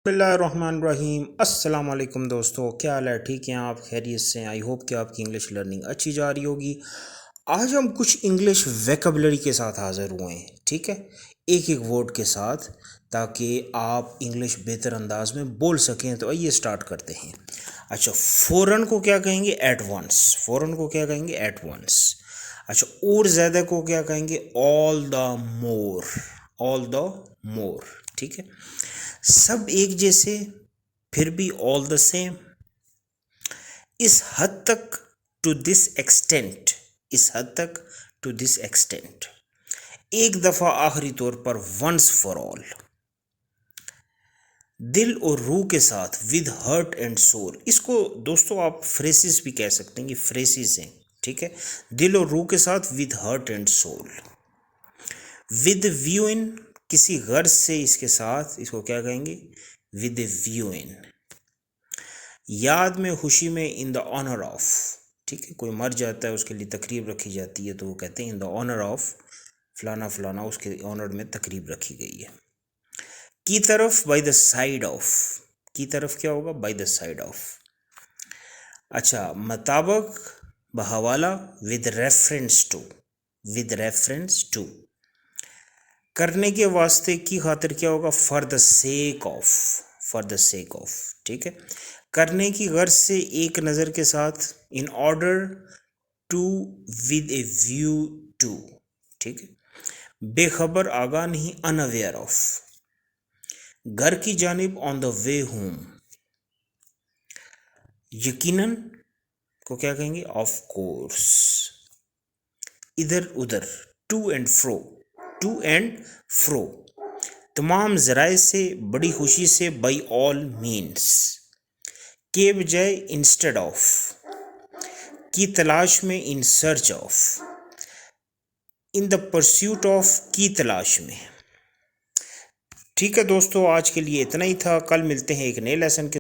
बिस्मिल्लाहिर्रहमानिर्रहीम। अस्सलाम वालेकुम दोस्तों, क्या हाल है? ठीक हैं आप? खैरियत से? आई होप कि आपकी इंग्लिश लर्निंग अच्छी जा रही होगी। आज हम कुछ इंग्लिश वेकेबलरी के साथ हाज़िर हुए हैं, ठीक है, एक एक वर्ड के साथ, ताकि आप इंग्लिश बेहतर अंदाज में बोल सकें। तो आइए स्टार्ट करते हैं। अच्छा, फ़ौरन को क्या कहेंगे? At once. फ़ौरन को क्या कहेंगे? At once. अच्छा, और ज़्यादा को क्या कहेंगे? All the more. All the more, ठीक है। सब एक जैसे, फिर भी ऑल द सेम। इस हद तक, टू दिस एक्सटेंट। इस हद तक, टू दिस एक्सटेंट। एक दफ़ा, आखिरी तौर पर, वंस फॉर ऑल। दिल और रूह के साथ, विद हर्ट एंड सोल। इसको दोस्तों आप फ्रेसिस भी कह सकते हैं, ये फ्रेसिस हैं, ठीक है। दिल और रूह के साथ, with heart and soul. With view in, किसी गर्ज से इसके साथ, इसको क्या कहेंगे? With view in. याद में, खुशी में, इन द ऑनर ऑफ, ठीक है। कोई मर जाता है, उसके लिए तकरीब रखी जाती है, तो वो कहते हैं इन द ऑनर ऑफ फलाना फलाना, उसके ऑनर में तकरीब रखी गई है। की तरफ, बाय द साइड ऑफ। की तरफ क्या होगा? By the side of. अच्छा, मुताबिक, बहवाला, with reference to. With reference to. करने के वास्ते, की खातिर क्या होगा? For the sake of. For the sake of, ठीक है। करने की गर्ज से, एक नज़र के साथ, in order to, with a view to, ठीक है। बेखबर, आगाह नहीं, अनअवेयर ऑफ। घर की जानिब, ऑन द वे होम। यकीनन को क्या कहेंगे? Of course. इधर उधर, to and fro. To and fro. तमाम ज़राए से, बड़ी खुशी से, बाई ऑल मीन्स। के बजाय इंस्टेड ऑफ। की तलाश में, in search of. In the pursuit of, की तलाश में। ठीक है दोस्तों, आज के लिए इतना ही था। कल मिलते हैं एक नए लेसन के